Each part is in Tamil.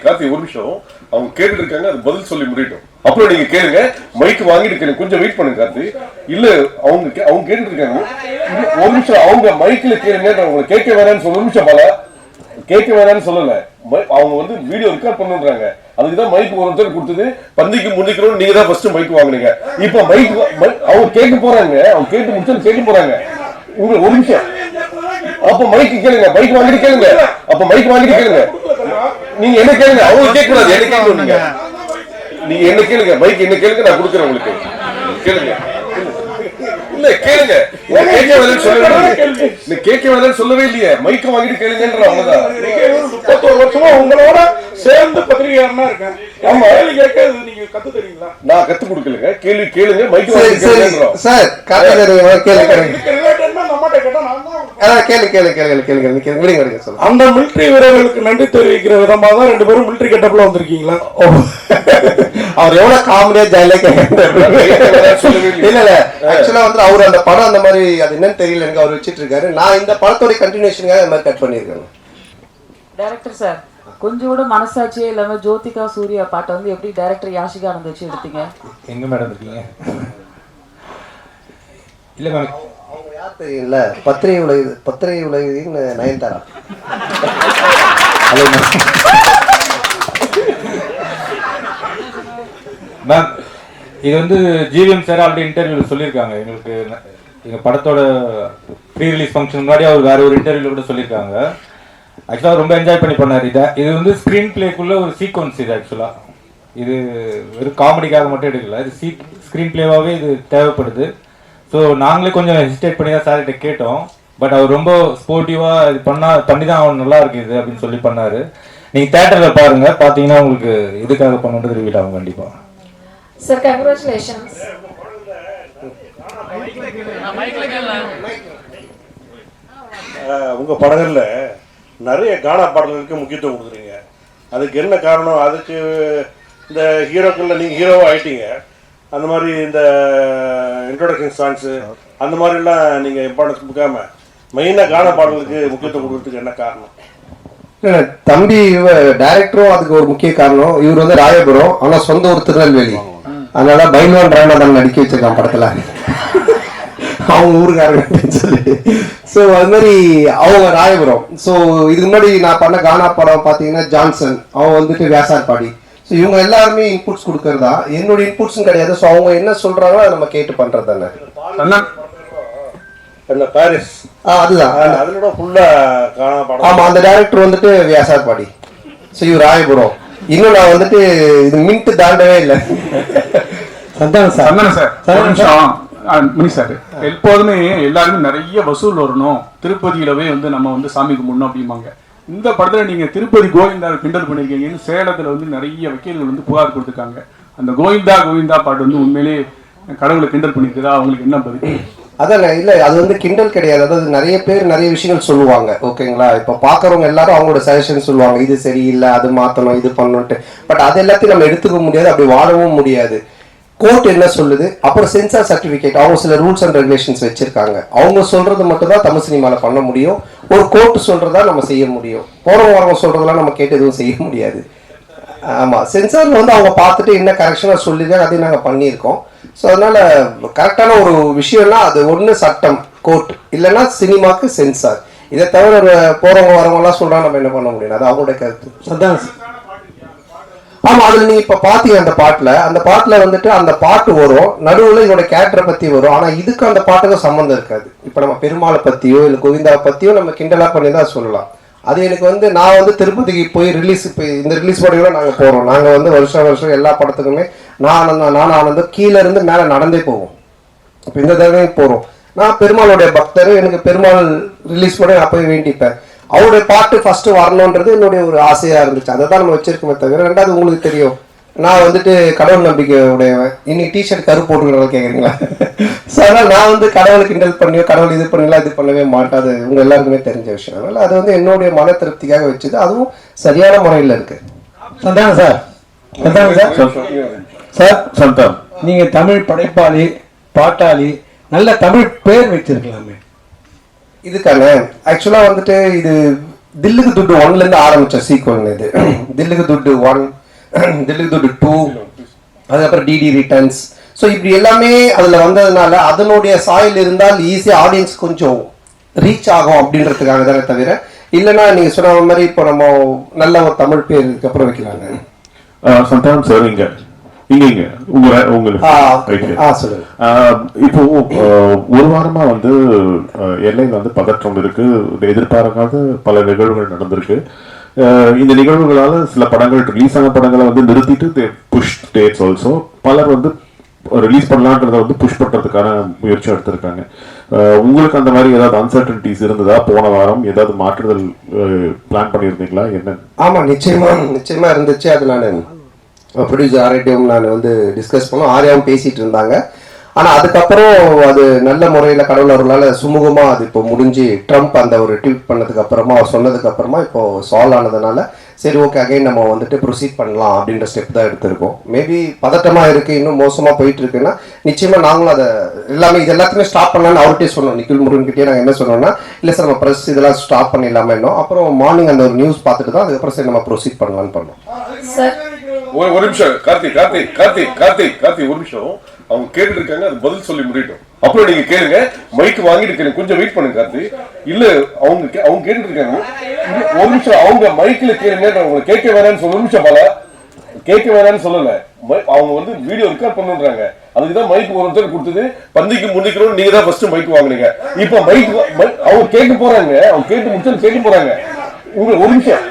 கார்த்தி ஒரு நிமிஷம் அவங்க கேட்டுட்டு இருக்காங்க, அது பதில் சொல்லி முடியட்டும், அப்புறம் நீங்க கேளுங்க. மைக் வாங்கிட்டு கேளுங்க, கொஞ்சம் வெயிட் பண்ணுங்க கார்த்தி. இல்ல அவங்க கேட்டுட்டு இருக்காங்க, ஒரு நிமிஷம் அவங்க மைக்ல கேளுங்க. அவங்க கேட்க வேணாம்னு சொல்ல, ஒரு நிமிஷம் பல கேட்க வேணாம்னு சொல்லல, அவங்க வந்து வீடியோ ரெக்கார்ட் பண்ணுறாங்க. அதுக்குதான் மைக் ஒருத்தர் கொடுத்தது. பந்திக்கு முன்னிக்கிறோம், நீங்க தான் ஃபர்ஸ்ட் மைக் வாங்குனீங்க. இப்ப மைக் அவங்க கேட்க போறாங்க, அவங்க கேட்டு முடிச்சு கேட்க போறாங்க. ஒரு நிமிஷம், அப்ப மைக் கேளுங்க, மைக் வாங்கிட்டு கேளுங்க, அப்ப மைக் வாங்கிட்டு கேளுங்க. நீங்க என்ன கேளுங்க, அவங்க கேட்க கூடாது, என்ன கேட்கணும், நீங்க என்ன கேளுங்க, மைக் என்ன கேளுங்க, நான் கொடுக்குறேன் உங்களுக்கு. கேளுங்க, இல்ல கேளுங்க, கேட்க வேணாம்னு சொல்லவே இல்லையே, மைக்க வாங்கிட்டு கேளுங்கன்ற. அவ்வளவுதான். 31 வருஷமா உங்களோட சேர்ந்து பத்திரிகையாளனா இருக்கேன். ஆமா, கேட்க நீங்க கத்து தரீங்களா? நான் கத்து கொடுக்கலங்க, கேள்வி கேளுங்க, மைக் வாங்கிட்டு கேளுங்கன்ற. சார் கேளுங்க, அந்த மிலிட்டரி வீரர்களுக்கு நன்றி தெரிவிக்கிற விதமா தான் 2 பேரும் மிலிட்டரி கெட்டப்ல வந்திருக்கீங்களா? அவர் எவ்வளவு காமெடியா ஜாலியா இல்ல ஆக்சுவலா வந்து அவர் அந்த படம் அந்த மாதிரி அது என்னன்னு தெரியல எனக்கு, அவர் வச்சிட்டு இருக்காரு. நான் இந்த படத்தோட கண்டினியூஷனுக்காக இந்த மாதிரி கட் பண்ணிருக்கேன். டைரக்டர் சார், கொஞ்சம் கூட மனசாட்சியே இல்லாம ஜோதிகா சூர்யா பாட்டை வந்து எப்படி டைரக்டர் யாஷிகா ஆனந்த் வச்சு எடுத்தீங்க? எங்க மேடம் இருக்கீங்க? இல்ல மேடம், அவங்க யார் தெரியல, பத்திரிகை உலகின் நயன்தாரா. மேம், இது வந்து ஜிவிஎம் சார் ஆல்ரெடி இன்டர்வியூல சொல்லியிருக்காங்க. எங்களுக்கு எங்க படத்தோட ப்ரீ ரிலீஸ் ஃபங்க்ஷன் முன்னாடி அவர் வேற ஒரு இன்டர்வியூல கூட சொல்லியிருக்காங்க. ஆக்சுவலாக ரொம்ப என்ஜாய் பண்ணி பண்ணார். இது வந்து ஸ்க்ரீன் பிளேக்குள்ள ஒரு சீக்வன்ஸ். இது ஆக்சுவலாக இது வெறும் காமெடிக்காக மட்டும் எடுக்கல, இது ஸ்க்ரீன் பிளேவாகவே இது தேவைப்படுது. ஸோ நாங்களே கொஞ்சம் ஹெசிடேட் பண்ணி தான் சார்கிட்ட கேட்டோம். பட் அவர் ரொம்ப ஸ்போர்ட்டிவாக இது பண்ணி தான் அவன் நல்லா இருக்கு இது அப்படின்னு சொல்லி பண்ணார். நீங்கள் தேட்டரில் பாருங்க, பார்த்தீங்கன்னா உங்களுக்கு இதுக்காக பண்ணுறது ரிவீல் ஆகும் கண்டிப்பாக. Sir congratulations. உங்க படங்கள்ல நிறைய கானா பாடல்களுக்கு முக்கியத்துவம் கொடுக்குறீங்க. அதுக்கு என்ன காரணம்? அதுக்கு இந்த ஹீரோக்குள்ள நீங்க ஹீரோவா ஆயிட்டீங்க, அந்த மாதிரி இந்த இன்ட்ரோடக்ஷன் சாங்ஸு அந்த மாதிரிலாம் நீங்கள் இம்பார்ட்டன்ஸ் கொடுக்காம மெயினாக கானா பாடலுக்கு முக்கியத்துவம் கொடுக்கறதுக்கு என்ன காரணம்? தம்பி டைரக்டரும் அதுக்கு ஒரு முக்கிய காரணம். இவர் வந்து ராயபுரம், ஆனால் சொந்த ஊர் திருநெல்வேலி. அதனால பைன்வான் ராயநாதன் நடிக்க வச்சிருக்கான் படத்துல, அவங்க ஊருக்காரங்க சொல்லி. ஸோ அது மாதிரி அவங்க ராயபுரம். ஸோ இதுக்கு முன்னாடி நான் பண்ண கானா படம் பார்த்தீங்கன்னா ஜான்சன், அவன் வந்துட்டு வியாசார்பாடி. ஸோ இவங்க எல்லாருமே இன்புட்ஸ் கொடுக்கறதா, என்னோட இன்புட்ஸும் கிடையாது. ஸோ அவங்க என்ன சொல்றாங்களோ அதை நம்ம கேட்டு பண்றது தானே. பாரிஸ் அதுதான் அதோட ஃபுல்லா கானா படம். ஆமா, அந்த டைரக்டர் வந்துட்டு வியாசார்பாடி. ஸோ இவர் ராயபுரம். இன்னும் நான் வந்துட்டு இது மின்ட்டு தாண்டவே இல்லை. சந்தானம் சார் மணி சார், எப்போதுமே எல்லாருமே நிறைய வசூல் வரணும், திருப்பதியிலவே வந்து நம்ம வந்து சாமி கும்பிடணும் அப்படிம்பாங்க. இந்த படத்துல நீங்க திருப்பதி கோவிந்தா கிண்டல் பண்ணிருக்கீங்கன்னு சேலத்துல வந்து நிறைய வக்கீல்கள் வந்து புகார் கொடுத்துருக்காங்க. அந்த கோவிந்தா கோவிந்தா பாட்டு வந்து உண்மையிலே கடவுளை கிண்டல் பண்ணிருக்குதா? அவங்களுக்கு என்ன பதில்? அதான் இல்லை, அது வந்து கிண்டல் கிடையாது. அதாவது நிறைய பேர் நிறைய விஷயங்கள் சொல்லுவாங்க, ஓகேங்களா? இப்போ பார்க்குறவங்க எல்லாரும் அவங்களோட சஜஷன் சொல்லுவாங்க, இது சரியில்லை, அது மாற்றணும், இது பண்ணணுன்ட்டு. பட் அது எல்லாத்தையும் நம்ம எடுத்துக்க முடியாது, அப்படி வாழவும் முடியாது. கோர்ட் என்ன சொல்லுது, அப்புறம் சென்சார் சர்டிஃபிகேட், அவங்க சில ரூல்ஸ் அண்ட் ரெகுலேஷன்ஸ் வச்சிருக்காங்க. அவங்க சொல்றது மட்டும் தான் தமிழ் சினிமாவில் பண்ண முடியும். ஒரு கோர்ட் சொல்றதா நம்ம செய்ய முடியும். போறவங்க வரவங்க சொல்றதெல்லாம் நம்ம கேட்டு எதுவும் செய்ய முடியாது. ஆமாம், சென்சாரில் வந்து அவங்க பார்த்துட்டு என்ன கரெக்ஷனாக சொல்லியிருக்காங்க, அதையும் நாங்கள் பண்ணியிருக்கோம். ஸோ அதனால கரெக்டான ஒரு விஷயம்னா அது ஒன்று சட்டம் கோர்ட், இல்லைன்னா சினிமாவுக்கு சென்சார். இதை தவிர போறவங்க வரவங்கலாம் சொல்றாங்க, நம்ம என்ன பண்ண முடியும்? அது அவங்களுடைய கருத்து. ஆமா, அதுல நீ இப்ப பாத்தீங்க அந்த பாட்டுல வந்துட்டு அந்த பாட்டு வரும், நடுவுல இதோட கேரக்டரை பத்தி வரும். ஆனா இதுக்கு அந்த பாட்டுக்கும் சம்மந்தம் இருக்காது. இப்ப நம்ம பெருமாளை பத்தியோ இல்ல கோவிந்தாவை பத்தியோ நம்ம கிண்டலா பண்ணி தான் சொல்லலாம். அது எனக்கு வந்து நான் வந்து திருப்பதிக்கு போய் ரிலீஸ், இப்போ இந்த ரிலீஸ் படங்கள நாங்கள் போகிறோம். நாங்கள் வந்து வருஷம் எல்லா படத்துக்குமே நான் ஆனந்தம் கீழே இருந்து மேலே நடந்தே போவோம். இப்போ இந்த தடவையும் போகிறோம். நான் பெருமாளுடைய பக்தர், எனக்கு பெருமாள் ரிலீஸ் பண்ண நான் போய் வேண்டிப்பேன். அவருடைய பாட்டு ஃபர்ஸ்ட் வரணுன்றது என்னுடைய ஒரு ஆசையாக இருந்துச்சு. அதை தான் நம்ம வச்சிருக்கோமே தவிர. ரெண்டாவது உங்களுக்கு தெரியும், நான் வந்துட்டு கடவுள் நம்பிக்கை உடையவன். இன்னைக்கு டிஷர்ட் கரு போட்டுக்கிறவங்க கேட்குறீங்களா? ஸோ அதனால் நான் வந்து கடவுளை கிண்டல் பண்ணியோ கடவுள் இது பண்ணலாம் இது பண்ணவே மாட்டாது, உங்கள் எல்லாருக்குமே தெரிஞ்ச விஷயம். அதனால் அது வந்து என்னுடைய மன திருப்திக்காக வச்சுது, அதுவும் சரியான முறையில் இருக்கு. சந்தானம் சார், சந்தானம் நீங்கள் தமிழ் படைப்பாளி, பாட்டாளி, நல்ல தமிழ் பேர் வச்சிருக்கலாமே. இதுக்கான ஆக்சுவலாக வந்துட்டு இது தில்லுக்கு துட்டு 1ல இருந்து ஆரம்பிச்ச சீக்வல் இது. தில்லுக்கு துட்டு 1, தில்லுக்கு துட்டு 2, அதுக்கப்புறம் டிடி ரிட்டர்ன்ஸ். ஸோ இப்படி எல்லாமே அதுல வந்ததுனால அதனுடைய சாயல் இருந்தால் ஈஸியா ஆடியன்ஸ் கொஞ்சம் ரீச் ஆகும் அப்படின்றதுக்காக தானே தவிர, இல்லைன்னா நீங்க சொன்ன மாதிரி இப்போ நம்ம நல்ல ஒரு தமிழ் பேர் இதுக்கப்புறம் வைக்கலாங்க. சந்தானம் சார், இங்க உங்களுக்கு சொல்லுங்க. இப்போ ஒரு வாரமா வந்து எல்லையில் வந்து பதற்றம் இருக்கு, எதிர்பாராத பல நிகழ்வுகள் நடந்திருக்கு. இந்த நிகழ்வுகளால சில படங்கள் ரிலீஸ் ஆன படங்களை வந்து நிறுத்திட்டு புஷ் டேட்ஸ் ஆல்சோ பலர் வந்து ரிலீஸ் பண்ணலான்றத வந்து புஷ் பண்றதுக்கான முயற்சி எடுத்திருக்காங்க. உங்களுக்கு அந்த மாதிரி ஏதாவது அன்சர்டனிட்டிஸ் இருந்ததா? போன வாரம் ஏதாவது மாற்றுதல் பிளான் பண்ணியிருந்தீங்களா? என்ன? ஆமா, நிச்சயமா இருந்துச்சு. அது நான் ப்ரொடியூசர் ஆர்ஐடியும் நான் வந்து டிஸ்கஸ் பண்ணோம், ஆர்யாவும் பேசிட்டு இருந்தாங்க. ஆனா அதுக்கப்புறம் அது நல்ல முறையில் கடவுள் அவர்களால் சுமூகமா அது இப்போ முடிஞ்சு ட்ரம்ப் அந்த ஒரு ட்வீட் பண்ணதுக்கு அப்புறமா அவர் சொன்னதுக்கு அப்புறமா இப்போ சால்வ் ஆனதுனால சரி ஓகே அகைன் நம்ம வந்துட்டு ப்ரொசீட் பண்ணலாம் அப்படின்ற ஸ்டெப் தான் எடுத்திருக்கோம். மேபி பதட்டமா இருக்கு, இன்னும் மோசமா போயிட்டு இருக்குன்னா நிச்சயமா நாங்களும் அதை எல்லாமே இது எல்லாத்தையுமே ஸ்டாப் பண்ணலாம்னு அவர்கிட்டே சொன்னோம். நிக்கில் முருகன்கிட்டே நாங்கள் என்ன சொன்னோம்னா, இல்லை சார் நம்ம ப்ரெஸ் இதெல்லாம் ஸ்டாப் பண்ணிடலாமே இன்னும். அப்புறம் மார்னிங் அந்த ஒரு நியூஸ் பார்த்துட்டு தான் அதுக்கப்புறம் சரி நம்ம ப்ரொசீட் பண்ணலாம்னு பண்ணோம். ஒரு நிமிஷம் கார்த்திக் ஒரு நிமிஷம். அவங்க கேட்டுட்டு இருக்காங்க, அது பதில் சொல்லி முடியட்டும். அப்புறம் நீங்க கேளுங்க, மைக் வாங்கிட்டு கேளுங்க. கொஞ்சம் வெயிட் பண்ணுங்க கார்த்தி. இல்ல அவங்க கேட்டுட்டு இருக்காங்க, ஒரு நிமிஷம். அவங்க மைக்ல கேளுங்க. அவங்க கேட்க வேணாம்னு சொல்ல, ஒரு நிமிஷம் பல கேட்க வேணாம்னு சொல்லல. அவங்க வந்து வீடியோ ரெக்கார்ட் பண்ணுறாங்க, அதுக்குதான் மைக் ஒருத்தர் கொடுத்தது. பந்திக்கு முன்னிக்கணும், நீங்க தான் ஃபர்ஸ்ட் மைக் வாங்குனீங்க. இப்ப மைக் அவங்க கேட்க போறாங்க, அவங்க கேட்டு முடிச்சு கேட்க போறாங்க. உங்க ஒரு நிமிஷம்.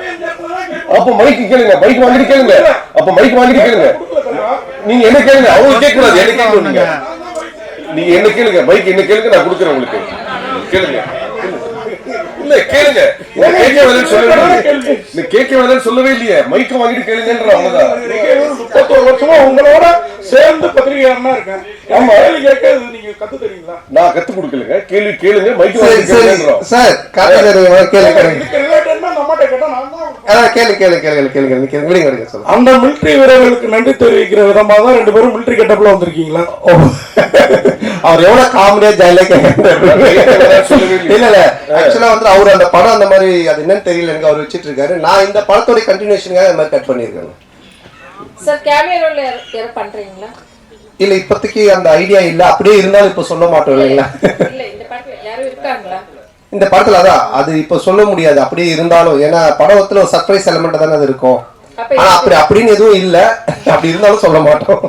அப்ப மைக் கேளுங்க, மைக் வாங்கிட்டு கேளுங்க. அப்ப மைக் வாங்கிட்டு கேளுங்க. நீங்க என்ன கேளுங்க, அவங்க கேட்க கூடாது. என்ன கேளுங்க, நீங்க என்ன கேளுங்க, மைக் என்ன கேளுங்க, நான் கொடுக்குறேன் உங்களுக்கு. கேளுங்க. இல்ல கேளுங்க, கேட்க வேணாம்னு சொல்லவே இல்லையே. மைக்க வாங்கிட்டு கேளுங்கன்ற அவ்வளவுதான். 30 வருஷமா உங்களோட சேர்ந்து பத்திரிகையாளனா இருக்கேன். ஆமா, கேட்க நீங்க கத்து தரீங்களா? நான் கத்து கொடுக்கலங்க. கேள்வி கேளுங்க, மைக் வாங்கிட்டு கேளுங்கன்றோம். சார் அந்த மிலிட்டரி வீரர்களுக்கு நன்றி தெரிவிக்கிற விதமா தான் 2 பேரும் மிலிட்டரி கெட்டப்ல வந்திருக்கீங்களா? அவர் எவ்வளவு காமெடியா ஜாலியா இல்ல ஆக்சுவலா வந்து அவர் அந்த படம் அந்த மாதிரி அது என்னன்னு தெரியல எனக்கு, அவர் வச்சிட்டு இருக்காரு. நான் இந்த படத்தோட கண்டினியூஷனுக்காக இந்த மாதிரி கட் பண்ணிருக்கேன். சார் கேமியோ ரோல் யார பண்றீங்களா? இல்ல இப்போதைக்கு அந்த ஐடியா இல்ல. அப்படியே இருந்தாலும் இப்ப சொல்ல மாட்டோம் இல்லைங்களா? இல்ல இந்த படத்துல யாரும் இருக்காங்களா? இந்த படத்துல அதான் அது இப்ப சொல்ல முடியாது. அப்படியே இருந்தாலும் ஏன்னா படத்துல ஒரு சர்ப்ரைஸ் எலிமெண்ட் தானே அது இருக்கும். ஆனா அப்படின்னு எதுவும் இல்ல. அப்படி இருந்தாலும் சொல்ல மாட்டோம்.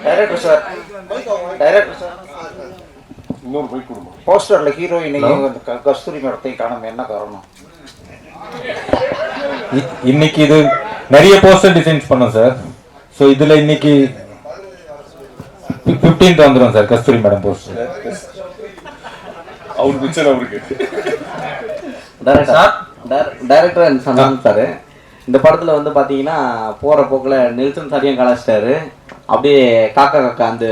டைரக்டர் சார் இன்னொரு மைக் கொடுங்க. போஸ்டர்ல ஹீரோயினையும் கஸ்தூரி மேடத்தையும் காணோம், என்ன காரணம்? இன்னைக்கு இது நிறைய போஸ்டர் டிசைன்ஸ் பண்ணோம் சார். ஸோ இதுல இன்னைக்கு 15th வந்துடும் சார் கஸ்தூரி மேடம் போஸ்டர். அவருக்கு பிரச்சனை அவருக்கு. டைரக்டர் அண்ட் சந்தானம் சார் இந்த படத்துல வந்து பாத்தீங்கன்னா போற போக்குல நெல்சன் சாரியும் கலாச்சிட்டாரு. அப்படியே காக்கா அந்த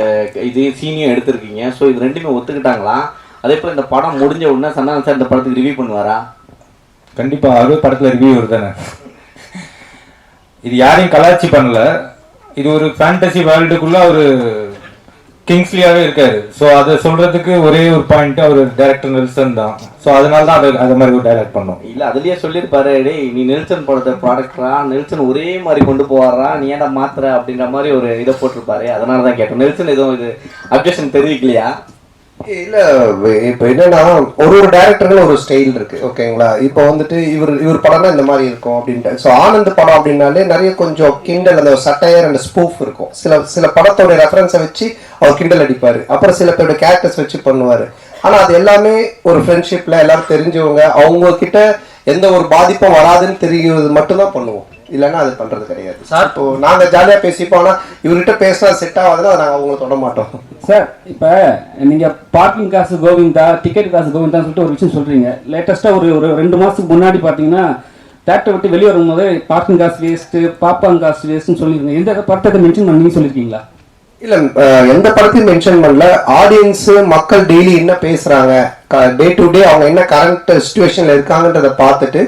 இது சீனியும் எடுத்திருக்கீங்க. ஸோ இது ரெண்டுமே ஒத்துக்கிட்டாங்களா? அதே போல் இந்த படம் முடிஞ்ச உடனே சந்தானம் சார் இந்த படத்துக்கு ரிவ்யூ பண்ணுவாரா? கண்டிப்பா அவரு படத்துல ரிவ்யூ வருதானே. இது யாரையும் கலாச்சி பண்ணல. இது ஒரு ஃபேண்டசி வேர்ல்டுக்குள்ள ஒரு கிங்ஸ்லியாவே இருக்காரு. ஸோ அதை சொல்றதுக்கு ஒரே ஒரு பாயிண்ட் அவர் டைரக்டர் நெல்சன் தான். ஸோ அதனால தான் அது மாதிரி ஒரு டைரக்ட் பண்ணோம். இல்ல அதுலயே சொல்லியிருப்பாரு, டேய் நீ நெல்சன் படத்தை ப்ராடக்டரா, நெல்சன் ஒரே மாதிரி கொண்டு போவாரா, நீ ஏன்டா மாத்துற அப்படின்ற மாதிரி ஒரு இதை போட்டிருப்பாரு. அதனால தான் கேட்டோம். நெல்சன் எதுவும் இது அப்ஜெக்ஷன் தெரிவிக்கலையா? இல்ல இப்ப என்னன்னா ஒரு டைரக்டர்கள் ஒரு ஸ்டைல் இருக்கு ஓகேங்களா. இப்போ வந்துட்டு இவர் படம்னா இந்த மாதிரி இருக்கும் அப்படின்ட்டு. ஸோ ஆனந்த் படம் அப்படின்னாலே நிறைய கொஞ்சம் கிண்டல் அந்த சட்டையர் அந்த ஸ்பூஃப் இருக்கும். சில படத்தோட ரெஃபரன்ஸை வச்சு அவர் கிண்டல் அடிப்பாரு. அப்புறம் சில பேரோட கேரக்டர்ஸ் வச்சு பண்ணுவாரு. ஆனா அது எல்லாமே ஒரு ஃப்ரெண்ட்ஷிப்ல எல்லாரும் தெரிஞ்சவங்க, அவங்க கிட்ட எந்த ஒரு பாதிப்பும் வராதுன்னு தெரிகிறது மட்டும்தான் பண்ணுவோம். இல்லைன்னா அது பண்றது கிடையாது சார். இப்போ நாங்க ஜாலியா பேசிப்போம். ஆனா இவர்கிட்ட பேசினா செட் ஆகாதுன்னா நாங்க அவங்களை தொட மாட்டோம் சார். இப்போ நீங்க பார்க்கிங் காசு கோவிந்தா, டிக்கெட் காசு கோவிந்தான்னு சொல்லிட்டு ஒரு விஷயம் சொல்றீங்க. லேட்டஸ்டா ஒரு 2 மாசத்துக்கு முன்னாடி பாத்தீங்கன்னா தேட்டரை விட்டு வெளியே வரும்போது பார்க்கிங் காசு வேஸ்ட், பாப்கார்ன் காசு வேஸ்ட்னு சொல்லிருக்கீங்க. எந்த படத்தை மென்ஷன் பண்ணி சொல்லியிருக்கீங்களா? இல்ல எந்த படத்தையும் மென்ஷன் பண்ணல. ஆடியன்ஸ் மக்கள் டெய்லி என்ன பேசுறாங்க, டே டு டே அவங்க என்ன கரண்ட் சிச்சுவேஷன்ல இருக்காங்கன்றத பார்த்துட்டு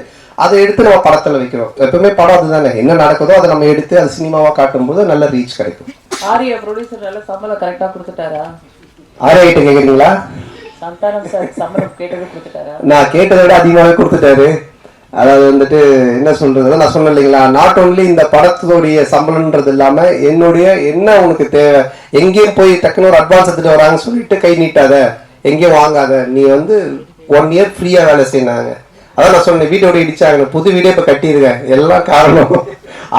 அதை எடுத்து நம்ம படத்துல வைக்கிறோம். எப்பவுமே படம் அதுதானே, என்ன நடக்குதோ அதை நம்ம எடுத்து அது சினிமாவா காட்டும் போது நல்ல ரீச் கிடைக்கும். ஆரியா ப்ரொடியூசர் நல்ல சம்பளம் கரெக்டா கொடுத்துட்டாரா? ஆரியா கிட்ட கேக்குறீங்களா? சந்தானம் சார் சம்பளம் கேட்டது கொடுத்துட்டாரா? நான் கேட்டதை விட அதிகமாகவே கொடுத்துட்டாரு. அதாவது வந்துட்டு என்ன சொல்றது, நான் சொன்னேன் இல்லைங்களா, நாட் ஓன்லி இந்த படத்துடைய சம்பளம்ன்றது இல்லாம என்னுடைய என்ன உனக்கு தேவை, எங்கேயும் போய் டக்குன்னு ஒரு அட்வான்ஸ் எடுத்துட்டு வராங்கன்னு சொல்லிட்டு கை நீட்டாத, எங்கேயும் வாங்காத, நீ வந்து 1 year ஃப்ரீயா வேலை செய்யினாங்க. அதான் நான் சொன்னேன், வீட்டோட இடிச்சாங்க, புது வீடே இப்ப கட்டியிருக்கேன், எல்லாம் காரணம்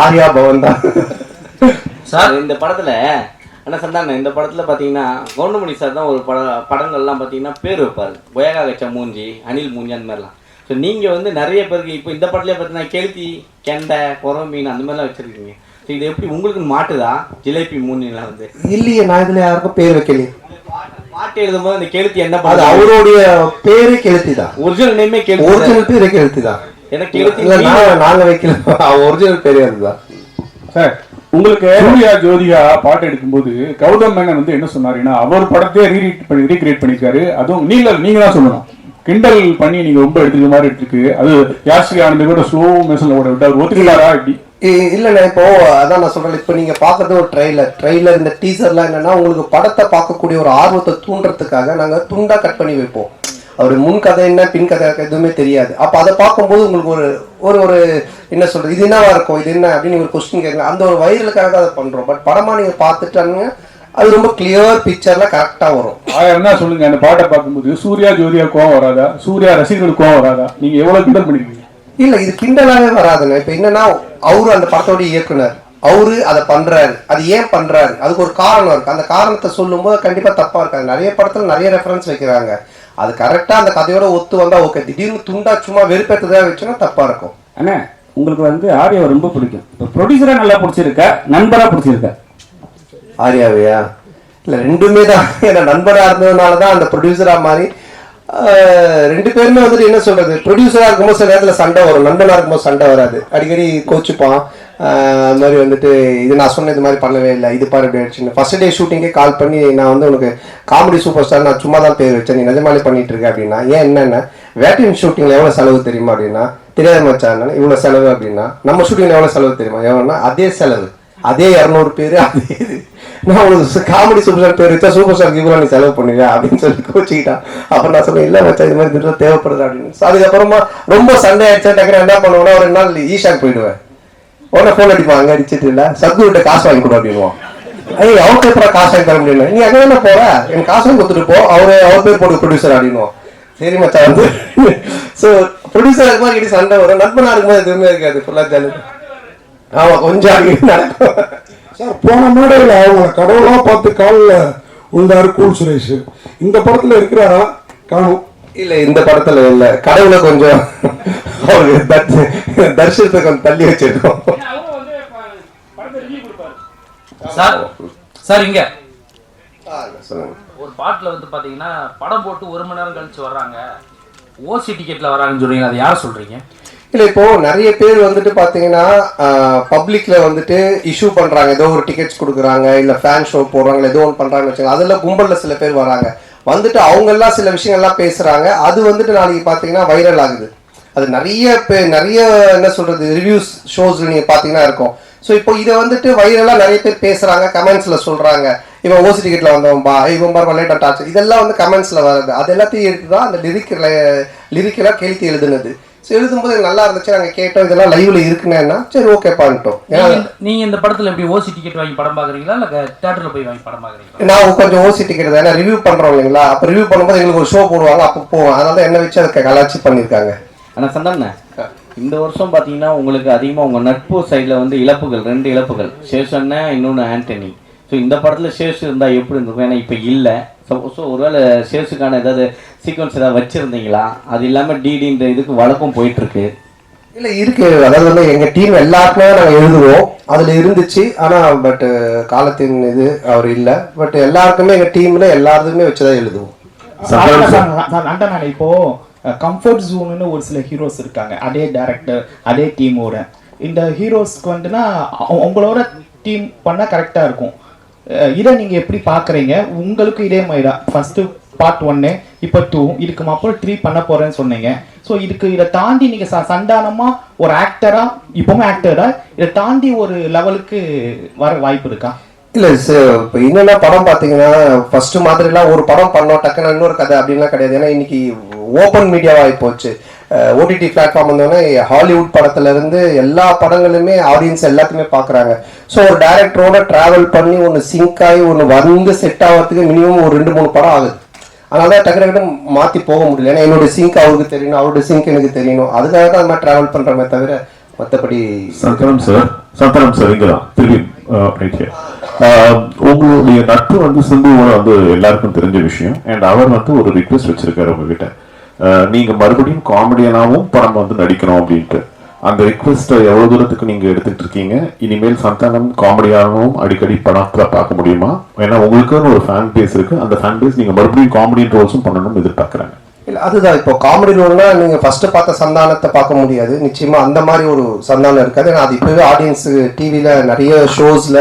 ஆர்யா பவன் தான். சார் இந்த படத்துல என்ன சொன்னாங்க, இந்த படத்துல பாத்தீங்கன்னா கவுண்டமணி சார் தான் ஒரு படங்கள்லாம் பாத்தீங்கன்னா பேர் வைப்பாரு, கொயகா கச்சா மூஞ்சி, அனில் மூஞ்சி, அந்த மாதிரிலாம். ஸோ நீங்க வந்து நிறைய பேருக்கு இப்போ இந்த படத்துல பார்த்தீங்கன்னா கெளுத்தி, கெண்டை, குரம் மீன் அந்த மாதிரிலாம் வச்சிருக்கீங்க. ஸோ இது எப்படி உங்களுக்கு மாட்டுதா ஜிலேபி மூஞ்சிலாம் வந்து? இல்லையே, நான் இதுல யாருக்கும் பேர் வைக்கலையே. பாட்டு எழுதும் போது அந்த கெளுத்தி என்ன அது அவருடைய பேரு கெளுத்தி தான், ஒரிஜினல் நேமே கெளுத்தி, ஒரிஜினல் பேரே கெளுத்தி தான். எனக்கு கெளுத்தி நாங்க வைக்கல, ஒரிஜினல் பேரே அதுதான். சார் உங்களுக்கு சூர்யா ஜோதிகா பாட்டு எடுக்கும்போது கௌதம் மேனன் வந்து என்ன சொன்னாருன்னா, அவர் படத்தையே ரீக்ரியேட் பண்ணிருக்காரு. அதுவும் நீங்க தான் சொல்லணும், கிண்டல் பண்ணி நீங்க ரொம்ப எடுத்துக்க மாதிரி எடுத்துருக்கு. அது யாஸ்ரீ ஆனந்த் கூட ஸ்லோ மெஷன்ல ஓட விட்டு அவர் ஒத்துக்கலாரா இப்படி? இல்லண்ணா, இப்போ அதான் நான் சொல்றேன், இப்போ நீங்க பாக்குறது ஒரு ட்ரெய்லர் இந்த டீசர்லாம் என்னன்னா உங்களுக்கு படத்தை பார்க்கக்கூடிய ஒரு ஆர்வத்தை தூண்டுறதுக்காக நாங்க துண்டா கட் பண்ணி வைப்போம். அவருடைய முன் கதை என்ன பின் கதை எதுவுமே தெரியாது. அப்ப அதை பார்க்கும்போது உங்களுக்கு ஒரு ஒரு என்ன சொல்றது, இது என்னவா இருக்கும், இது என்ன அப்படின்னு ஒரு கொஸ்டின் கேட்கலாம். அந்த ஒரு வைரலுக்காக அதை பண்றோம். பட் படமா நீங்க பார்த்துட்டாங்க அது ரொம்ப கிளியர் பிக்சர்ல கரெக்டா வரும். என்ன சொல்லுங்க, அந்த பாட்டை பார்க்கும்போது சூர்யா ஜோதியா கோவம் வராதா, சூர்யா ரசிகர்களுக்கு கோவம் வராதா? நீங்க எவ்வளவு கிண்டல் பண்ணிருக்கீங்க? இல்ல, இது கிண்டலாவே வராதுங்க. இப்ப என்னன்னா அவரு அந்த படத்தோட இயக்குனர், அவரு அதை பண்றாரு, அது ஏன் பண்றாரு, அதுக்கு ஒரு காரணம் இருக்கு. அந்த காரணத்தை சொல்லும் போது கண்டிப்பா தப்பா இருக்காது. நிறைய படத்துல நிறைய ரெஃபரன்ஸ் வைக்கிறாங்க, அது கரெக்டா அந்த கதையோட ஒத்து வந்தா ஓகே. திடீர்னு துண்டா சும்மா வெறுப்பேற்றதா வச்சுன்னா தப்பா இருக்கும். அண்ணா உங்களுக்கு வந்து ஆர்யாவை ரொம்ப பிடிக்கும், இப்போ ப்ரொடியூசரா நல்லா பிடிச்சிருக்கா, நண்பரா பிடிச்சிருக்கா? ஆர்யாவையா? இல்ல ரெண்டுமே தான். ஏன்னா நண்பரா இருந்ததுனாலதான் அந்த ப்ரொடியூசரா மாதிரி. ரெண்டு பேருமே வந்துட்டு என்ன சொல்றது, ப்ரொடியூசரா இருக்கும்போது சில நேரத்துல சண்டை வரும், நண்பனா இருக்கும்போது சண்டை வராது, அடிக்கடி கோச்சுப்பான். அது மாதிரி வந்துட்டு இது நான் சொன்ன இது மாதிரி பண்ணவே இல்லை, இது பாரு இப்படி ஆயிடுச்சுன்னு ஃபர்ஸ்ட் டே ஷூட்டிங்கே கால் பண்ணி நான் வந்து உனக்கு காமெடி சூப்பர் ஸ்டார் நான் சும்மா தான் பேர் வச்சேன், நீ நிஜமாலே பண்ணிட்டு இருக்க அப்படின்னா. ஏன் என்னென்ன வேட்டையின் ஷூட்டிங்ல எவ்வளவு செலவு தெரியுமா அப்படின்னா, தெரியாத மச்சான் இவ்வளவு செலவு அப்படின்னா. நம்ம ஷூட்டிங்ல எவ்வளவு செலவு தெரியுமா, எவ்வளோன்னா அதே செலவு, அதே 200 பேர், அதே இது. நான் உங்களுக்கு காமெடி சூப்பர் ஸ்டார் பேர் வச்சா சூப்பர் ஸ்டார் இவ்வளோ நீ செலவு பண்ணுவா அப்படின்னு சொல்லி கோச்சிக்கிட்டான். அப்புறம் நான் சொன்னேன், இல்லை வச்சா இது மாதிரி திட்டம் தேவைப்படுது அப்படின்னு. அதுக்கப்புறமா ரொம்ப சண்டை ஆயிடுச்சா டக்குனு என்ன பண்ணுவேன்னா, ஒரு 2 நாள் ஈஷாக்கு போயிடுவேன். உடனே ஃபோன் அடிப்பான், அங்கே அடிச்சிட்டு இல்லை சத்குருட்ட காசு வாங்கி கொடு அப்படின்வான். ஐயோ அவருக்கு அப்புறம் காசு வாங்கி தர முடியல, நீ அங்கே தானே போற, எனக்கு காசு வாங்கி கொடுத்துட்டு போ, அவர் பேர் போட்டு ப்ரொடியூசர் அப்படின்வோம். சரி மச்சா வந்து ஸோ ப்ரொடியூசர் அது மாதிரி சண்டை வரும். நண்பனா இருக்கும்போது எதுவுமே இருக்காது, ஃபுல்லா ஜாலி. ஆமா கொஞ்சம் அடிக்கடி நடக்கும். சார் போன மேடையில் அவங்களை கடவுளா பார்த்து காலில் உண்டாரு கூல் சுரேஷ், இந்த படத்துல இருக்கிறாரா? காணும். இல்ல இந்த படத்துல இல்ல, கடவுளை கொஞ்சம் தர்ஷனத்தை கொஞ்சம் தள்ளி வச்சிருக்கோம். சார் இங்க ஒரு பாட்டுல வந்து பாத்தீங்கன்னா படம் போட்டு 1 மணி நேரம் கழிச்சு வர்றாங்க, ஓசி டிக்கெட்ல வராங்கன்னு சொல்றீங்க, அது யார் சொல்றீங்க? இல்ல இப்போ நிறைய பேர் வந்துட்டு பாத்தீங்கன்னா பப்ளிக்ல வந்துட்டு இஷ்யூ பண்றாங்க, ஏதோ ஒரு டிக்கெட்ஸ் கொடுக்குறாங்க, இல்ல ஃபேன் ஷோ போடுறாங்க, ஏதோ ஒன்று பண்றாங்கன்னு வச்சுக்கோங்க. அதுல கும்பல்ல சில பேர் வராங்க, வந்துட்டு அவங்க எல்லாம் சில விஷயங்கள்லாம் பேசுறாங்க, அது வந்துட்டு நாளைக்கு பாத்தீங்கன்னா வைரல் ஆகுது. அது நிறைய என்ன சொல்றது ரிவ்யூஸ் ஷோஸ்ல நீங்க பாத்தீங்கன்னா இருக்கும். ஸோ இப்போ இதை வந்துட்டு வைரலா நிறைய பேர் பேசுறாங்க, கமெண்ட்ஸ்ல சொல்றாங்க, இவன் ஓசி டிக்கெட்ல வந்தவன்பா, இவன் பார் லேட்டா ஆச்சு, இதெல்லாம் வந்து கமெண்ட்ஸ்ல வருது. அது எல்லாத்தையும் எடுத்துதான் அந்த லிரிக்கெல்லாம் கேள்வி எழுதுனது. ஸோ எழுதும்போது நல்லா இருந்துச்சு, நாங்கள் கேட்டோம், இதெல்லாம் லைவ்ல இருக்குன்னா சரி ஓகே பண்ணிட்டோம். நீங்க இந்த படத்துல எப்படி ஓசி டிக்கெட் வாங்கி படம் பாக்குறீங்களா இல்ல தியேட்டர்ல போய் வாங்கி படம் பாக்குறீங்களா? நான் கொஞ்சம் ஓசி டிக்கெட் தான், ஏன்னா ரிவ்யூ பண்றோம் இல்லைங்களா, அப்போ ரிவ்யூ பண்ணும்போது எங்களுக்கு ஒரு ஷோ போடுவாங்க, அப்போ போவோம், அதனால என்ன வச்சு அதை கலாச்சி பண்ணியிருக்காங்க. ஆனால் சந்தானே இந்த வருஷம் பார்த்தீங்கன்னா உங்களுக்கு அதிகமாக உங்கள் நட்பு சைடில் வந்து இழப்புகள், 2 இழப்புகள், சேஷன்னா இன்னொன்று ஆண்டனி. ஸோ இந்த படத்தில் சேஷ் இருந்தால் எப்படி இருந்திருக்கும்? ஏன்னா இப்போ இல்லை. ஸோ ஒருவேளை சேஷுக்கான ஏதாவது சீக்வன்ஸ் ஏதாவது வச்சுருந்தீங்களா? அது இல்லாமல் டிடின்ற இதுக்கு வழக்கம் போயிட்டுருக்கு. இல்லை இருக்கு, அதாவது வந்து எங்கள் டீம் எல்லாருக்குமே நாங்கள் எழுதுவோம், அதில் இருந்துச்சு. ஆனால் பட் காலத்தின் இது அவர் இல்லை. பட் எல்லாருக்குமே எங்கள் டீமில் எல்லாருமே வச்சுதான் எழுதுவோம். இப்போ கம்ஃபர்ட் ஜோன்னு ஒரு சில ஹீரோஸ் இருக்காங்க, அதே டைரக்டர் அதே டீமோட. இந்த ஹீரோஸ்க்கு வந்துன்னா உங்களோட டீம் பண்ணால் கரெக்டாக இருக்கும். இதை நீங்கள் எப்படி பார்க்குறீங்க? உங்களுக்கு இதே மாதிரி தான் ஃபஸ்ட்டு பார்ட் 1, இப்போ 2, இதுக்கு அப்புறம் 3 பண்ண போகிறேன்னு சொன்னீங்க. ஸோ இதை தாண்டி நீங்கள் சந்தானமாக ஒரு ஆக்டராக, இப்போவும் ஆக்டராக இதை தாண்டி ஒரு லெவலுக்கு வர வாய்ப்பு இருக்கா? இல்லை சார், இப்போ என்னென்ன படம் பார்த்தீங்கன்னா ஃபர்ஸ்ட் மாதிரிலாம் ஒரு படம் பண்ணோம் டக்குன்னு இன்னொரு கதை அப்படின்லாம் கிடையாது. ஏன்னா இன்னைக்கு ஓப்பன் மீடியாவாகி போச்சு. ஓடிடி பிளாட்ஃபார்ம் வந்தோடனே ஹாலிவுட் படத்துலேருந்து எல்லா படங்களுமே ஆடியன்ஸ் எல்லாத்தையுமே பார்க்குறாங்க. ஸோ ஒரு டைரக்டரோட ட்ராவல் பண்ணி ஒன்று சிங்க் ஆகி ஒன்று வந்து செட் ஆகிறதுக்கு மினிமம் ஒரு 2-3 படம் ஆகுது. அதனால தான் டக்கு டக்குன்னு மாற்றி போக முடியல. ஏன்னா என்னோட சிங்க் அவருக்கு தெரியணும், அவரோட சிங்க் எனக்கு தெரியணும். அதுக்காக தான் அது மாதிரி ட்ராவல் பண்ணுறமே தவிர மற்றபடி. சந்தனம் சார் இங்கே தான் திரும்பி உங்களுடைய நட்பு வந்து சிம்புவோட வந்து எல்லாருக்கும் தெரிஞ்ச விஷயம். அண்ட் அவர் வந்து ஒரு ரிக்வெஸ்ட் வச்சிருக்காரு உங்ககிட்ட, நீங்க மறுபடியும் காமெடியனாவும் படம் வந்து நடிக்கணும் அப்படின்ட்டு. அந்த ரிக்வெஸ்ட்டை எவ்வளவு தூரத்துக்கு நீங்க எடுத்துட்டு இருக்கீங்க? இனிமேல் சந்தானம் காமெடியாகவும் அடிக்கடி படத்துல பார்க்க முடியுமா? ஏன்னா உங்களுக்குன்னு ஒரு ஃபேன் பேஸ் இருக்கு, அந்த ஃபேன் பேஸ் நீங்க மறுபடியும் காமெடி ரோல்ஸும் பண்ணணும்னு எதிர்பார்க்குறாங்க. இல்லை அதுதான், இப்போ காமெடி ரோல்னா நீங்கள் ஃபஸ்ட்டு பார்த்த சந்தானத்தை பார்க்க முடியாது. நிச்சயமாக அந்த மாதிரி ஒரு சந்தானம் இருக்காது. ஏன்னா அது இப்போவே ஆடியன்ஸு டிவியில் நிறைய ஷோஸில்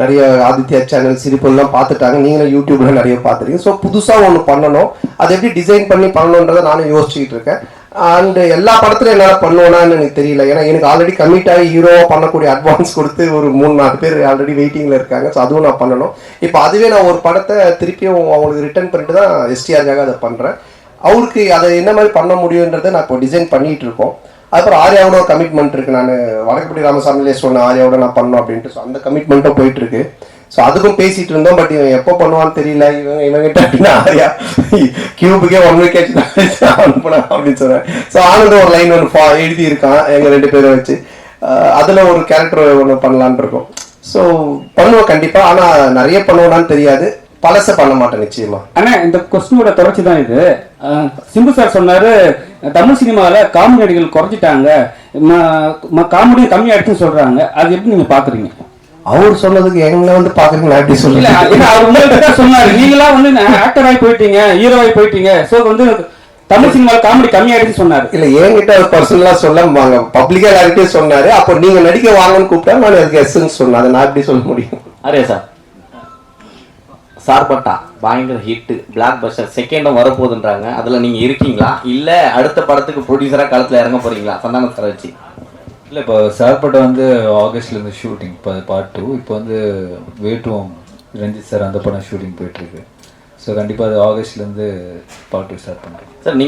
நிறைய ஆதித்யா சேனல் சிரிப்புலாம் பார்த்துட்டாங்க, நீங்களும் யூடியூப்ல நிறைய பார்த்துருக்கீங்க. ஸோ புதுசாக ஒன்று பண்ணணும், அதை எப்படி டிசைன் பண்ணி பண்ணணுன்றதை நானும் யோசிச்சுக்கிட்டு இருக்கேன். அண்டு எல்லா படத்துலையும் என்னால் பண்ணுவேனான்னு எனக்கு தெரியல. ஏன்னா எனக்கு ஆல்ரெடி கமிட் ஆகி ஹீரோவாக பண்ணக்கூடிய அட்வான்ஸ் கொடுத்து ஒரு 3-4 பேர் ஆல்ரெடி வெயிட்டிங்கில் இருக்காங்க. ஸோ அதுவும் நான் பண்ணணும். இப்போ அதுவே நான் ஒரு படத்தை திருப்பியும் அவங்களுக்கு ரிட்டர்ன் பண்ணிட்டு தான் எஸ்டிஆருக்காக அதை பண்ணுறேன். அவருக்கு அதை என்ன மாதிரி பண்ண முடியுன்றதை நான் இப்போ டிசைன் பண்ணிட்டு இருக்கோம். அதுக்கப்புறம் ஆர்யாவோட ஒரு கமிட்மெண்ட் இருக்குது. நான் வடக்குப்பட்டி ராமசாமிலே சொன்னேன் ஆர்யாவோட நான் பண்ணணும் அப்படின்ட்டு. ஸோ அந்த கமிட்மெண்ட்டும் போயிட்டு இருக்கு. ஸோ அதுக்கும் பேசிட்டு இருந்தோம். பட் இவன் எப்போ பண்ணுவான்னு தெரியல. இவங்கிட்ட அப்படின்னா ஆர்யா கியூபுக்கே 1 week அனுப்பினா அப்படின்னு சொன்னேன். ஸோ ஆனந்த் ஒரு லைன் ஒன்று எழுதி இருக்கான் எங்கள் 2 பேரை வச்சு. அதில் ஒரு கேரக்டர் ஒன்று பண்ணலான் இருக்கோம். ஸோ பண்ணுவோம் கண்டிப்பாக. ஆனால் நிறைய பண்ணுவோம்னான்னு தெரியாது, பழச பண்ண மாட்டேன் நிச்சயமா. ஆனா இந்த கொஸ்டினோட தொடர்ச்சி தான் இது. சிம்பு சார் சொன்னாரு தமிழ் சினிமாவில் காமெடி நடிகர்கள் குறைஞ்சிட்டாங்க, காமெடியும் கம்மியாயிடுச்சுன்னு சொல்றாங்க. அது எப்படி நீங்க பாக்குறீங்க? அவர் சொன்னதுக்கு எங்களை வந்து பாக்குறீங்க நான் எப்படி சொல்லல. அவர் உங்கள்கிட்ட சொன்னாரு, நீங்களா வந்து ஆக்டர் ஆகி போயிட்டீங்க, ஹீரோ ஆகி போயிட்டீங்க, ஸோ வந்து தமிழ் சினிமாவில் காமெடி கம்மியாயிடுச்சுன்னு சொன்னாரு. இல்ல என்கிட்ட அவர் பர்சனலா சொல்ல பப்ளிக்கா எல்லார்கிட்டயும் சொன்னாரு. அப்போ நீங்க நடிக்க வாங்கன்னு கூப்பிட்டா நான் அதுக்கு எஸ்ன்னு சொன்னேன். அதை நான் எப்படி சொல்ல முடியும்? அரே சார்பட்டா பயங்கர ஹிட், பிளாக் பஸ்டர், செகண்டும் வரப்போகுதுன்றாங்க. அதில் நீங்கள் இருக்கீங்களா, இல்லை அடுத்த படத்துக்கு ப்ரொடியூசராக களத்தில் இறங்க போகிறீங்களா சந்தானம் சார் வச்சு? இல்லை, இப்போ சார்பட்டா வந்து ஆகஸ்ட்லேருந்து ஷூட்டிங், இப்போ பார்ட் 2. இப்போ வந்து வேட்டுவோம் ரஞ்சித் சார் அந்த படம் ஷூட்டிங் போயிட்டுருக்கு. ஸோ கண்டிப்பாக அது ஆகஸ்ட்லேருந்து பார்ட் 2 ஸ்டார்ட் பண்ணுறோம் சார்.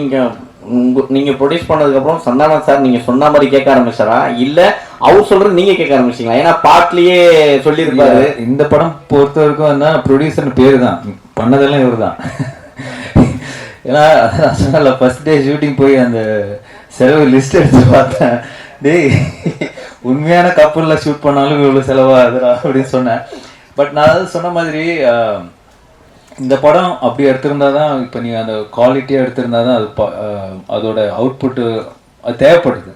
நீங்கள் ப்ரொடியூஸ் பண்ணதுக்கப்புறம் சந்தானம் சார் நீங்கள் சொன்ன மாதிரி கேட்க ஆரம்பிச்சாரா, இல்லை அவர் சொல்கிறது நீங்கள் கேட்க ஆரம்பிச்சிங்களா? ஏன்னா பார்ட்லேயே சொல்லியிருப்பாரு. இந்த படம் பொறுத்த வரைக்கும் வந்து ப்ரொடியூசர்னு பேர் தான், பண்ணதெல்லாம் இவர் தான். ஏன்னா சொன்னால ஃபர்ஸ்ட் டே ஷூட்டிங் போய் அந்த செலவு லிஸ்ட் எடுத்து பார்த்தேன். டேய் உண்மையான கப்பலில் ஷூட் பண்ணாலும் இவ்வளோ செலவாகுதுடா அப்படின்னு சொன்னேன். பட் நான் அதாவது சொன்ன மாதிரி இந்த படம் அப்படி எடுத்திருந்தா தான், இப்போ நீ அந்த குவாலிட்டியாக எடுத்திருந்தா தான் அது அதோட அவுட்புட்டு அது தேவைப்படுது.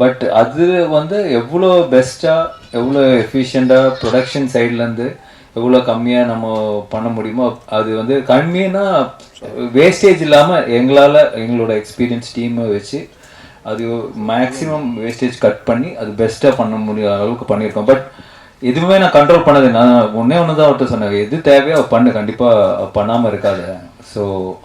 பட் அது வந்து எவ்வளோ பெஸ்ட்டாக, எவ்வளோ எஃபிஷியண்ட்டாக ப்ரொடக்ஷன் சைட்லேருந்து எவ்வளோ கம்மியாக நம்ம பண்ண முடியுமோ அது வந்து கம்மியான வேஸ்டேஜ் இல்லாமல் எங்களோட எக்ஸ்பீரியன்ஸ் டீமை வச்சு அது மேக்ஸிமம் வேஸ்டேஜ் கட் பண்ணி அது பெஸ்ட்டாக பண்ண முடியாத அளவுக்கு பண்ணியிருக்கோம். பட் எதுவுமே நான் கண்ட்ரோல் பண்ணது, நான் ஒன்று தான் அவர்கிட்ட சொன்னேன், எது தேவையோ பண்ணு, கண்டிப்பாக பண்ணாமல் இருக்காது. ஸோ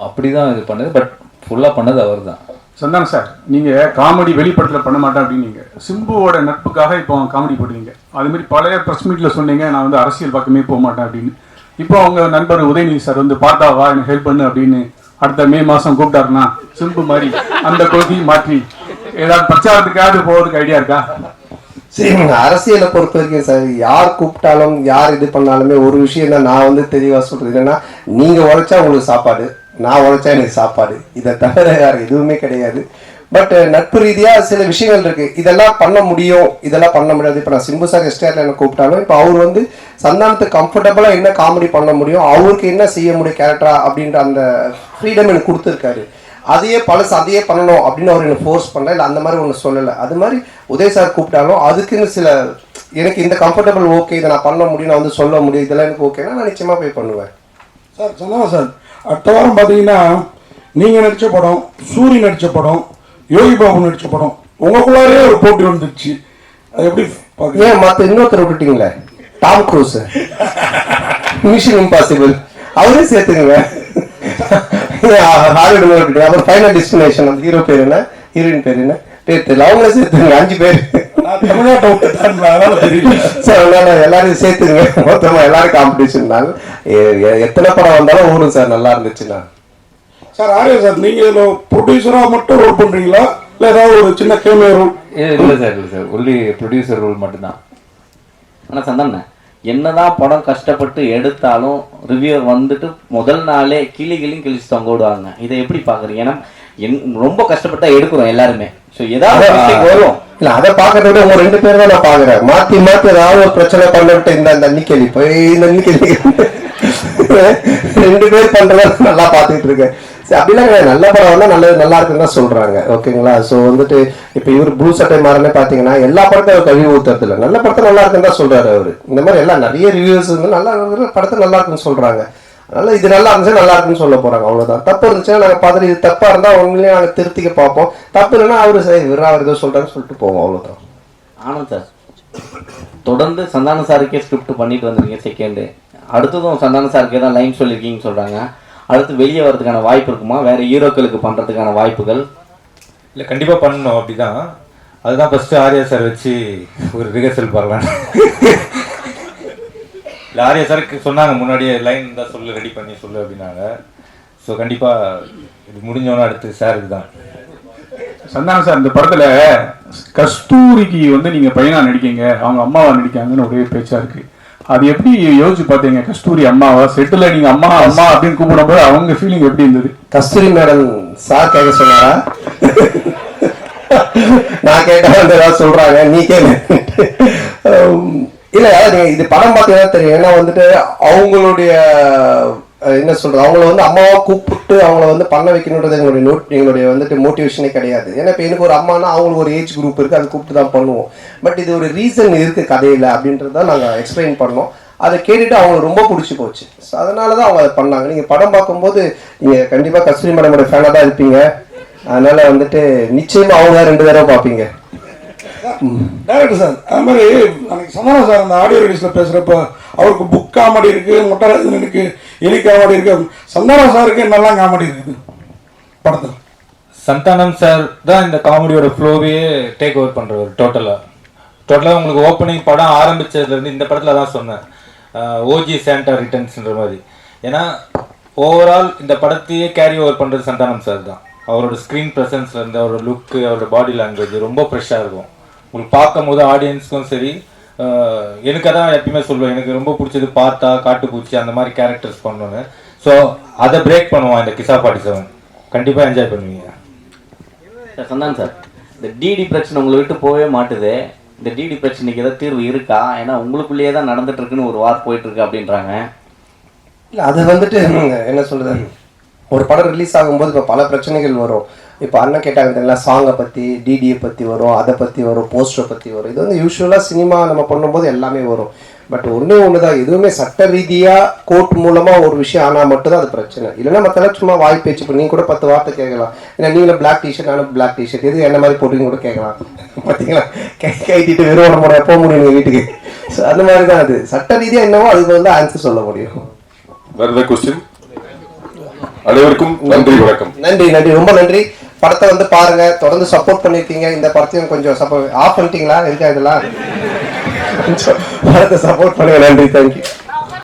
அப்படி தான் இது பண்ணது. பட் ஃபுல்லாக பண்ணது அவர் தான். சந்தானம் சார், நீங்கள் காமெடி வெளிப்படத்தில் பண்ண மாட்டேன் அப்படின்னீங்க. சிம்புவோட நட்புக்காக இப்போ காமெடி போடுவீங்க. அதுமாரி பழைய ப்ரெஸ் மீட்டில் சொன்னீங்க நான் வந்து அரசியல் பக்கமே போக மாட்டேன் அப்படின்னு. இப்போ அவங்க நண்பர் உதயநிதி சார் வந்து பார்த்தாவா எனக்கு ஹெல்ப் பண்ணு அப்படின்னு அடுத்த மே மாதம் கூப்பிட்டாருன்னா சிம்பு மாதிரி அந்த கொள்கையை மாற்றி ஏதாவது பிரச்சாரத்துக்காவது போகிறதுக்கு ஐடியா இருக்கா? சரி, அரசியலை பொறுத்த வரைக்கும் சார் யார் கூப்பிட்டாலும் யார் இது பண்ணாலுமே ஒரு விஷயம் தான் நான் வந்து தெளிவாக சொல்கிறது என்னன்னா, நீங்கள் உழைச்சா உங்களுக்கு சாப்பாடு, நான் உழைச்சா எனக்கு சாப்பாடு, இதை தவிர வேறு எதுவுமே கிடையாது. பட் நட்பு ரீதியாக சில விஷயங்கள் இருக்குது, இதெல்லாம் பண்ண முடியும், இதெல்லாம் பண்ண முடியாது. இப்போ நான் சிம்பு சார் எஸ்டிஆரில் என்ன கூப்பிட்டாலும் இப்போ அவர் வந்து சந்தானத்துக்கு கம்ஃபர்டபுளாக என்ன காமெடி பண்ண முடியும், அவருக்கு என்ன செய்ய முடியும் கேரக்டரா அப்படின்ற அந்த ஃப்ரீடம் எனக்கு கொடுத்துருக்காரு. அதையே அதையே பண்ணணும் அப்படின்னு அவர் எனக்கு ஃபோர்ஸ் பண்ணல, இல்லை அந்த மாதிரி ஒன்று சொல்லலை. அது மாதிரி உதய சார் கூப்பிட்டாலும் அதுக்குன்னு சில எனக்கு இந்த கம்ஃபர்டபுள் ஓகே, இதை நான் பண்ண முடியும், நான் வந்து சொல்ல முடியும், இதெல்லாம் எனக்கு ஓகேனா நான் நிச்சயமாக போய் பண்ணுவேன். சார் சொன்னா சார், அடுத்த வாரம் பார்த்தீங்கன்னா நீங்கள் நடித்த படம், சூரி நடித்த படம், யோகி பாபு நடித்த படம், உங்களுக்குள்ளாரே ஒரு போட்டி வந்துடுச்சு. அது எப்படி ஏன் மற்ற இன்னொருத்தர் விட்டுட்டீங்களே, டாம் க்ரூஸ், மிஷன் இம்பாசிபிள் அவரே சேர்த்துக்குங்க. அப்புறம் ஃபைனல் டெஸ்டினேஷன் அந்த ஹீரோ பேர் என்ன, ஹீரோயின் பேர் என்ன, பேர் தெரியல, அவங்களே சேர்த்துங்க. 5 பேர். நான் தமிழ்நாட்டை விட்டுட்டாங்களா அதனால தெரியல சார் அதனால எல்லாரையும் சேர்த்துங்க, மொத்தமா எல்லாரும் காம்படிஷன் தான். எத்தனை படம் வந்தாலும் ஓடும் சார் நல்லா இருந்துச்சுன்னா. சார் ஆரியா சார், நீங்க இதுல ப்ரொடியூசரா மட்டும் ரோல் பண்றீங்களா இல்ல ஏதாவது ஒரு சின்ன கேமியோ ரோல்? இல்லை சார் ஒன்லி ப்ரொடியூசர் ரோல் மட்டும்தான். ஆனால் சந்தானண்ணே, என்னதான் படம் கஷ்டப்பட்டு எடுத்தாலும் ரிவ்யூவர் வந்துட்டு முதல் நாளே கிழிச்சு தொங்க விடுவாங்க. இதை எப்படி பார்க்குறீங்க? ஏன்னா ரொம்ப கஷ்டப்பட்டா எடுக்கிறோம் எல்லாருமே. ஸோ ஏதாவது வரும் இல்ல, அதை பார்க்கறத விட உங்க 2 பேர் தான் நான் பாக்குறேன். மாத்தி ஏதாவது ஒரு பிரச்சனை பண்ணிட்டு இந்த அன்னிக்கேள்வி போய் இந்த அன்னிக்கேள்வி 2 பேர் பண்றத நல்லா பார்த்துட்டு இருக்கேன். சரி, அப்படிலாம் கிடையாது. நல்ல படம் வந்தா நல்லது நல்லா இருக்குன்னு தான் சொல்றாங்க. ஓகேங்களா? ஸோ வந்துட்டு இப்போ இவர் ப்ளூ சட்டை மாறனே பார்த்தீங்கன்னா எல்லா படத்தையும் அவர் கழுவி ஊத்துறது இல்லை, நல்ல படத்தை நல்லா இருக்குன்னு தான் சொல்றாரு அவரு. இந்த மாதிரி எல்லாம் நிறைய ரிவ்யூஸ் வந்து நல்லா இருக்கிற படத்தை நல்லா இருக்குன்னு சொல்றாங்க. அதனால இது நல்லா இருந்துச்சு நல்லா இருக்குன்னு சொல்ல போறாங்க, அவ்வளவுதான். தப்பு இருந்துச்சுன்னா நாங்கள் பார்த்துட்டு இது தப்பா இருந்தா உண்மையிலேயே நாங்கள் திருத்திக்க பார்ப்போம். தப்பு இல்லைன்னா அவரு சரி அவர் ஏதோ சொல்றாருன்னு சொல்லிட்டு போவோம், அவ்வளவுதான். ஆனந்த் சார், தொடர்ந்து சந்தான சாருக்கே ஸ்கிரிப்ட் பண்ணிட்டு வந்துருக்கீங்க செகண்டு. அடுத்ததும் சந்தான சாருக்கே தான் லைன் சொல்லியிருக்கீங்கன்னு சொல்றாங்க. அடுத்து வெளியே வரதுக்கான வாய்ப்பு இருக்குமா? வேற ஹீரோக்களுக்கு பண்றதுக்கான வாய்ப்புகள்? இல்லை கண்டிப்பாக பண்ணணும், அப்படிதான். அதுதான் ஃபஸ்ட்டு ஆர்யா சார் வச்சு ஒரு ரிஹர்சல் பார்க்கலாம். இல்லை ஆர்யா சாருக்கு சொன்னாங்க முன்னாடியே லைன் தான் சொல்லு, ரெடி பண்ணி சொல்லு அப்படின்னாங்க. ஸோ கண்டிப்பாக இது முடிஞ்சோன்னா அடுத்து சாருக்கு தான். சந்தானம் சார், இந்த படத்துல கஸ்தூரிக்கு வந்து நீங்க பையனா நடிக்கீங்க, அவங்க அம்மாவா நடிக்காங்கன்னு ஒரே பேச்சா இருக்கு. அது எப்படி யோசிச்சு பார்த்தீங்க? கஸ்தூரி அம்மாவா செட்டில் நீங்க அம்மா அம்மா அப்படின்னு கூப்பிடும் போது அவங்க ஃபீலிங் எப்படி இருந்தது? கஸ்தூரி மேடம் சார் கேட்க சொன்னாரா? நான் கேட்டா வந்து ஏதாவது சொல்றாங்க, நீ கேளு. இல்ல இது படம் பார்த்தீங்கன்னா தெரியும். ஏன்னா வந்துட்டு அவங்களுடைய என்ன சொல்றது, அவங்கள வந்து அம்மாவா கூப்பிட்டு அவங்கள வந்து பண்ண வைக்கணுன்றது எங்களுடைய வந்துட்டு மோட்டிவேஷனே கிடையாது. ஏன்னா இப்போ எனக்கு ஒரு அம்மானா அவங்களுக்கு ஒரு ஏஜ் குரூப் இருக்கு, அது கூப்பிட்டு தான் பண்ணுவோம். பட் இது ஒரு ரீசன் இருக்கு கதையில அப்படின்றத நாங்கள் எக்ஸ்பிளைன் பண்ணோம். அதை கேட்டுட்டு அவங்களுக்கு ரொம்ப பிடிச்சி போச்சு. ஸோ அதனால தான் அவங்க அதை பண்ணாங்க. நீங்கள் படம் பார்க்கும்போது நீங்கள் கண்டிப்பாக கஸ்தூரி மேடமோட ஃபேனாக தான் இருப்பீங்க. அதனால வந்துட்டு நிச்சயமா அவங்க 2 தடவை பார்ப்பீங்க. டைரக்டர் சார், அது மாதிரி அன்னைக்கு சந்தான சார் அந்த ஆடியோ ரிலீஸ்ல பேசுறப்ப அவருக்கு புக் காமெடி இருக்கு, முட்டராஜனுக்கு எலி காமெடி இருக்கு, சந்தான சாருக்கு என்னெல்லாம் காமெடி இருக்குது படத்தில்? சந்தானம் சார் தான் இந்த காமெடியோட ஃப்ளோவே டேக் ஓவர் பண்ணுறவர். டோட்டலாக உங்களுக்கு ஓப்பனிங் படம் ஆரம்பித்ததுலேருந்து இந்த படத்தில் தான் சொன்னேன், ஓஜி சாண்டா ரிட்டர்ன்ஸ்ன்ற மாதிரி. ஏன்னா ஓவரால் இந்த படத்தையே கேரி ஓவர் பண்ணுறது சந்தானம் சார் தான். அவரோட ஸ்க்ரீன் ப்ரெசன்ஸ்லேருந்து அவரோட லுக்கு, அவரோட பாடி லாங்குவேஜ் ரொம்ப ஃப்ரெஷ்ஷாக இருக்கும். உங்களுக்கு பார்க்கும் போது ஆடியன்ஸ்க்கும் சரி, எனக்கு அதான் எப்பயுமே சொல்லுவேன், எனக்கு ரொம்ப பிடிச்சது பார்த்தா காட்டுப்பூச்சி அந்த மாதிரி கேரக்டர்ஸ் பண்ணணுன்னு. ஸோ அதை பிரேக் பண்ணுவான் இந்த கிசா 47. கண்டிப்பாக என்ஜாய் பண்ணுவீங்க. சந்தானம் சார், இந்த டிடி பிரச்சனை உங்களை விட்டு போகவே மாட்டுது. இந்த டிடி பிரச்சனைக்கு ஏதாவது தீர்வு இருக்கா? ஏன்னா உங்களுக்குள்ளேயே தான் நடந்துட்டு இருக்குன்னு ஒரு வார் போயிட்டு இருக்கு அப்படின்றாங்க. இல்லை அது வந்துட்டு என்ன சொல்றது, ஒரு படம் ரிலீஸ் ஆகும்போது இப்போ பல பிரச்சனைகள் வரும். இப்போ அண்ணன் கேட்டாங்க எல்லாம் சாங்கை பற்றி, டிடியை பற்றி வரும், அதை பற்றி வரும், போஸ்டரை பற்றி வரும். இது வந்து யூஸ்வலாக சினிமா நம்ம பண்ணும்போது எல்லாமே வரும். பட் ஒன்று தான், எதுவுமே சட்ட ரீதியாக கோர்ட் மூலமாக ஒரு விஷயம் ஆனால் மட்டும்தான் அது பிரச்சனை. இல்லைன்னா மற்றெல்லாம் சும்மா வாய் பேச்சு இப்போ நீங்கள் கூட 10 வார்த்தை கேட்கலாம். ஏன்னா நீங்களும் பிளாக் டிஷர்ட், நானும் பிளாக் டிஷர்ட், எது என்ன மாதிரி போட்டுன்னு கூட கேட்கலாம். பார்த்தீங்களா, கைட்டிட்டு வெறும் உடம்பு எப்போ முடியும் வீட்டுக்கு. ஸோ அந்த மாதிரி தான் அது சட்ட ரீதியாக என்னவோ அதுக்கு வந்து ஆன்சர் சொல்ல முடியும். வேற ஏதாவது கொஸ்டின்? அனைவருக்கும் நன்றி, வணக்கம். நன்றி, ரொம்ப நன்றி. படத்தை வந்து பாருங்க, தொடர்ந்து சப்போர்ட் பண்ணிருக்கீங்க. இந்த படத்தையும் கொஞ்சம் சப்போர்ட் ஆஃப் பண்ணிட்டீங்களா இருக்கா? இதெல்லாம் கொஞ்சம் படத்தை சப்போர்ட் பண்ணுங்க. நன்றி, தேங்க்யூ.